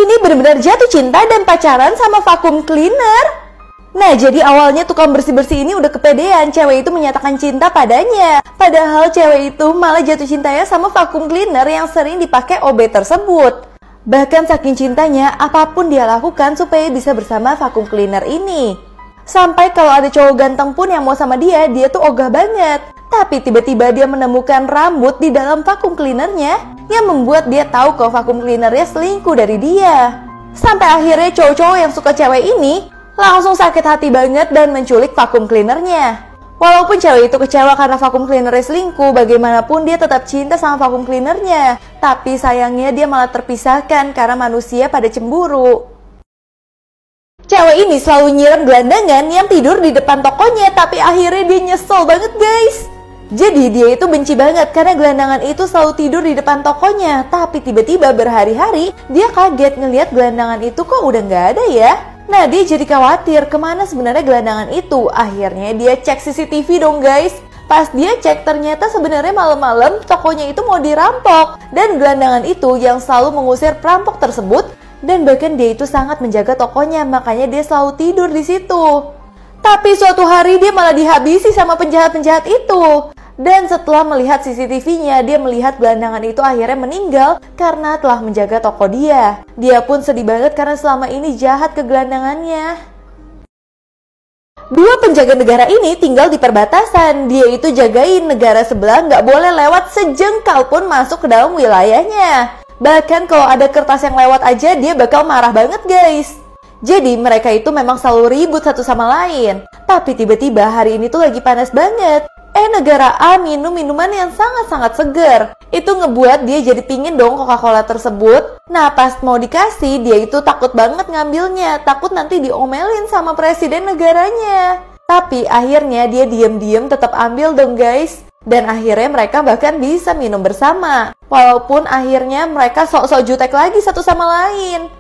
ini benar-benar jatuh cinta dan pacaran sama vacuum cleaner. Nah, jadi awalnya tukang bersih-bersih ini udah kepedean cewek itu menyatakan cinta padanya. Padahal cewek itu malah jatuh cintanya sama vacuum cleaner yang sering dipakai OB tersebut. Bahkan saking cintanya, apapun dia lakukan supaya bisa bersama vacuum cleaner ini. Sampai kalau ada cowok ganteng pun yang mau sama dia tuh ogah banget. Tapi tiba-tiba dia menemukan rambut di dalam vacuum cleanernya yang membuat dia tahu kalau vacuum cleanernya selingkuh dari dia. Sampai akhirnya cowok-cowok yang suka cewek ini langsung sakit hati banget dan menculik vacuum cleanernya. Walaupun cewek itu kecewa karena vacuum cleanernya selingkuh, bagaimanapun dia tetap cinta sama vacuum cleanernya. Tapi sayangnya dia malah terpisahkan karena manusia pada cemburu. Cewek ini selalu nyiram gelandangan yang tidur di depan tokonya, tapi akhirnya dia nyesel banget guys. Jadi dia itu benci banget karena gelandangan itu selalu tidur di depan tokonya. Tapi tiba-tiba berhari-hari dia kaget ngelihat gelandangan itu kok udah nggak ada ya. Nah, dia jadi khawatir kemana sebenarnya gelandangan itu. Akhirnya dia cek CCTV dong guys. Pas dia cek ternyata sebenarnya malam-malam tokonya itu mau dirampok. Dan gelandangan itu yang selalu mengusir perampok tersebut. Dan bahkan dia itu sangat menjaga tokonya, makanya dia selalu tidur di situ. Tapi suatu hari dia malah dihabisi sama penjahat-penjahat itu. Dan setelah melihat CCTV-nya, dia melihat gelandangan itu akhirnya meninggal karena telah menjaga toko dia. Dia pun sedih banget karena selama ini jahat ke gelandangannya. Dua penjaga negara ini tinggal di perbatasan. Dia itu jagain negara sebelah nggak boleh lewat sejengkal pun masuk ke dalam wilayahnya. Bahkan kalau ada kertas yang lewat aja dia bakal marah banget guys. Jadi mereka itu memang selalu ribut satu sama lain. Tapi tiba-tiba hari ini tuh lagi panas banget. Negara A minum minuman yang sangat-sangat segar. Itu ngebuat dia jadi pingin dong Coca-Cola tersebut. Nah, pas mau dikasih, dia itu takut banget ngambilnya. Takut nanti diomelin sama presiden negaranya. Tapi akhirnya dia diam-diam tetap ambil dong guys. Dan akhirnya mereka bahkan bisa minum bersama. Walaupun akhirnya mereka sok-sok jutek lagi satu sama lain.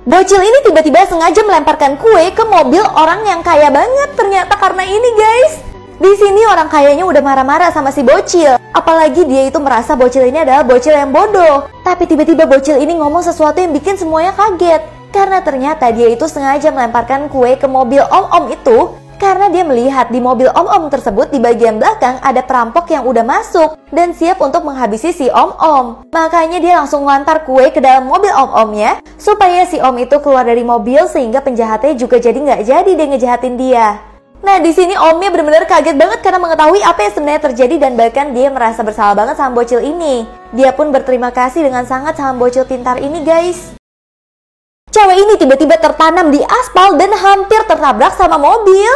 Bocil ini tiba-tiba sengaja melemparkan kue ke mobil orang yang kaya banget. Ternyata karena ini guys. Di sini orang kayanya udah marah-marah sama si bocil. Apalagi dia itu merasa bocil ini adalah bocil yang bodoh. Tapi tiba-tiba bocil ini ngomong sesuatu yang bikin semuanya kaget. Karena ternyata dia itu sengaja melemparkan kue ke mobil om-om itu. Karena dia melihat di mobil om-om tersebut di bagian belakang ada perampok yang udah masuk. Dan siap untuk menghabisi si om-om. Makanya dia langsung ngelantar kue ke dalam mobil om-omnya. Supaya si om itu keluar dari mobil sehingga penjahatnya juga jadi nggak jadi dia ngejahatin dia. Nah, di sini omnya benar-benar kaget banget karena mengetahui apa yang sebenarnya terjadi dan bahkan dia merasa bersalah banget sama bocil ini. Dia pun berterima kasih dengan sangat sama bocil pintar ini, guys. Cewek ini tiba-tiba tertanam di aspal dan hampir tertabrak sama mobil.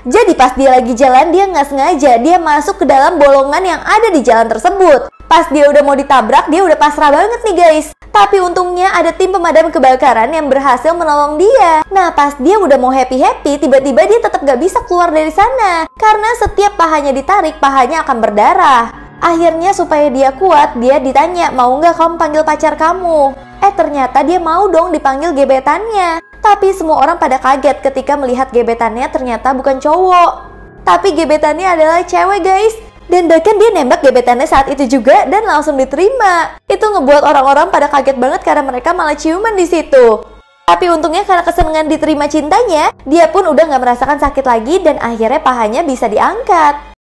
Jadi pas dia lagi jalan, dia nggak sengaja dia masuk ke dalam bolongan yang ada di jalan tersebut. Pas dia udah mau ditabrak, dia udah pasrah banget nih, guys. Tapi untungnya ada tim pemadam kebakaran yang berhasil menolong dia. Nah, pas dia udah mau happy-happy, tiba-tiba dia tetap gak bisa keluar dari sana. Karena setiap pahanya ditarik, pahanya akan berdarah. Akhirnya supaya dia kuat, dia ditanya, mau gak kamu panggil pacar kamu? Ternyata dia mau dong dipanggil gebetannya. Tapi semua orang pada kaget ketika melihat gebetannya ternyata bukan cowok. Tapi gebetannya adalah cewek, guys. Dan bahkan dia nembak gebetannya saat itu juga dan langsung diterima. Itu ngebuat orang-orang pada kaget banget karena mereka malah ciuman di situ. Tapi untungnya karena kesenangan diterima cintanya, dia pun udah gak merasakan sakit lagi dan akhirnya pahanya bisa diangkat.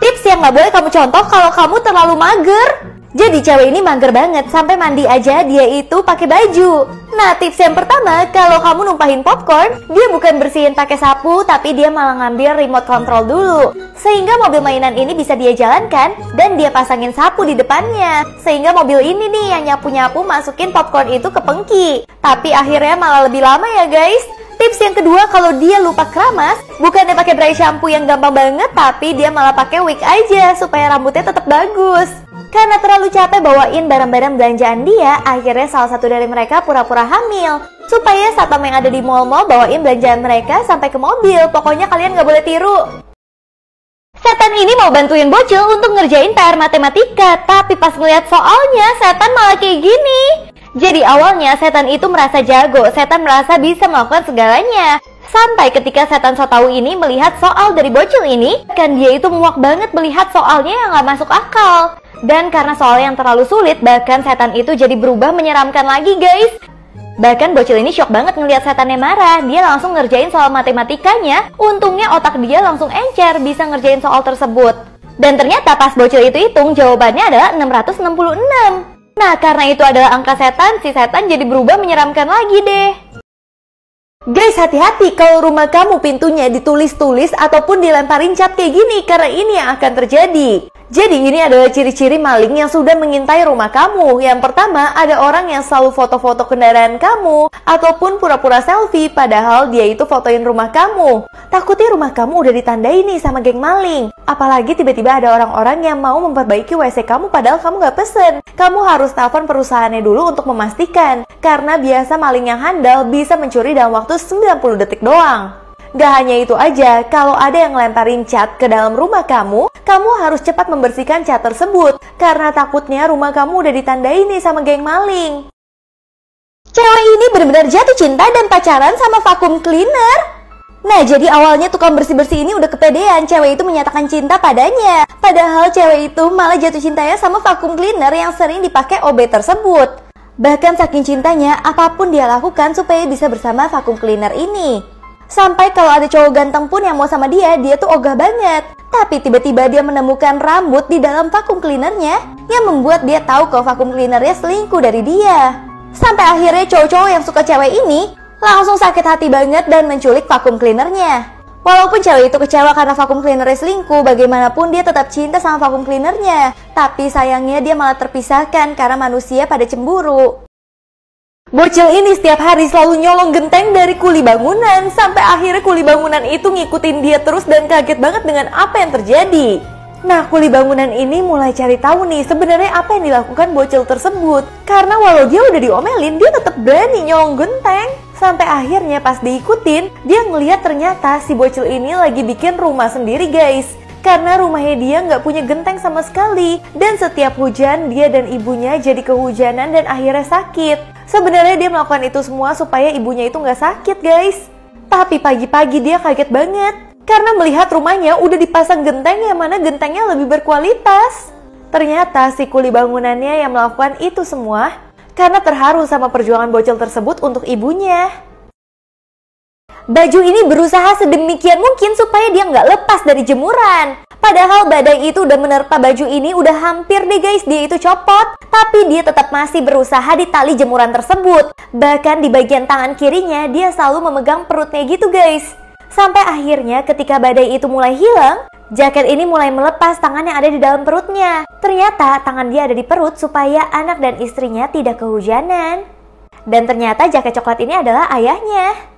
Tips yang gak boleh kamu contoh kalau kamu terlalu mager. Jadi cewek ini mager banget, sampai mandi aja dia itu pakai baju. Nah, tips yang pertama, kalau kamu numpahin popcorn, dia bukan bersihin pakai sapu, tapi dia malah ngambil remote control dulu. Sehingga mobil mainan ini bisa dia jalankan, dan dia pasangin sapu di depannya. Sehingga mobil ini nih yang nyapu-nyapu masukin popcorn itu ke pengki. Tapi akhirnya malah lebih lama ya guys. Tips yang kedua, kalau dia lupa keramas, bukannya pakai dry shampoo yang gampang banget, tapi dia malah pakai wig aja supaya rambutnya tetap bagus. Karena terlalu capek bawain barang-barang belanjaan dia, akhirnya salah satu dari mereka pura-pura hamil. Supaya satpam yang ada di mall-mall bawain belanjaan mereka sampai ke mobil. Pokoknya kalian gak boleh tiru. Setan ini mau bantuin bocil untuk ngerjain PR matematika, tapi pas ngeliat soalnya, setan malah kayak gini. Jadi awalnya setan itu merasa jago, setan merasa bisa melakukan segalanya. Sampai ketika setan so tahu ini melihat soal dari bocil ini, kan dia itu muak banget melihat soalnya yang gak masuk akal. Dan karena soal yang terlalu sulit, bahkan setan itu jadi berubah menyeramkan lagi guys. Bahkan bocil ini shock banget ngelihat setannya marah. Dia langsung ngerjain soal matematikanya. Untungnya otak dia langsung encer bisa ngerjain soal tersebut. Dan ternyata pas bocil itu hitung, jawabannya adalah 666. Nah, karena itu adalah angka setan, si setan jadi berubah menyeramkan lagi deh. Guys, hati-hati kalau rumah kamu pintunya ditulis-tulis ataupun dilemparin cat kayak gini, karena ini yang akan terjadi. Jadi ini adalah ciri-ciri maling yang sudah mengintai rumah kamu. Yang pertama, ada orang yang selalu foto-foto kendaraan kamu ataupun pura-pura selfie padahal dia itu fotoin rumah kamu. Takutnya rumah kamu udah ditandai nih sama geng maling. Apalagi tiba-tiba ada orang-orang yang mau memperbaiki WC kamu padahal kamu gak pesen. Kamu harus telepon perusahaannya dulu untuk memastikan, karena biasa maling yang handal bisa mencuri dalam waktu 90 detik doang. Gak hanya itu aja, kalau ada yang ngelemparin cat ke dalam rumah kamu harus cepat membersihkan cat tersebut, karena takutnya rumah kamu udah ditandai nih sama geng maling. Cewek ini benar-benar jatuh cinta dan pacaran sama vacuum cleaner. Nah, jadi awalnya tukang bersih-bersih ini udah kepedean, cewek itu menyatakan cinta padanya. Padahal cewek itu malah jatuh cintanya sama vacuum cleaner yang sering dipakai OB tersebut. Bahkan saking cintanya, apapun dia lakukan supaya bisa bersama vacuum cleaner ini. Sampai kalau ada cowok ganteng pun yang mau sama dia tuh ogah banget. Tapi tiba-tiba dia menemukan rambut di dalam vacuum cleanernya yang membuat dia tahu kalau vacuum cleanernya selingkuh dari dia. Sampai akhirnya cowok-cowok yang suka cewek ini langsung sakit hati banget dan menculik vacuum cleanernya. Walaupun cewek itu kecewa karena vacuum cleanernya selingkuh, bagaimanapun dia tetap cinta sama vacuum cleanernya. Tapi sayangnya dia malah terpisahkan karena manusia pada cemburu. Bocil ini setiap hari selalu nyolong genteng dari kuli bangunan, sampai akhirnya kuli bangunan itu ngikutin dia terus dan kaget banget dengan apa yang terjadi. Nah, kuli bangunan ini mulai cari tahu nih sebenarnya apa yang dilakukan bocil tersebut. Karena walau dia udah diomelin, dia tetap berani nyolong genteng. Sampai akhirnya pas diikutin, dia ngeliat ternyata si bocil ini lagi bikin rumah sendiri guys. Karena rumahnya dia nggak punya genteng sama sekali. Dan setiap hujan, dia dan ibunya jadi kehujanan dan akhirnya sakit. Sebenarnya dia melakukan itu semua supaya ibunya itu nggak sakit guys. Tapi pagi-pagi dia kaget banget. Karena melihat rumahnya udah dipasang genteng yang mana gentengnya lebih berkualitas. Ternyata si kuli bangunannya yang melakukan itu semua karena terharu sama perjuangan bocil tersebut untuk ibunya. Baju ini berusaha sedemikian mungkin supaya dia nggak lepas dari jemuran. Padahal badai itu udah menerpa baju ini udah hampir deh guys, dia itu copot. Tapi dia tetap masih berusaha di tali jemuran tersebut. Bahkan di bagian tangan kirinya dia selalu memegang perutnya gitu guys. Sampai akhirnya ketika badai itu mulai hilang, jaket ini mulai melepas tangan yang ada di dalam perutnya. Ternyata tangan dia ada di perut supaya anak dan istrinya tidak kehujanan. Dan ternyata jaket coklat ini adalah ayahnya.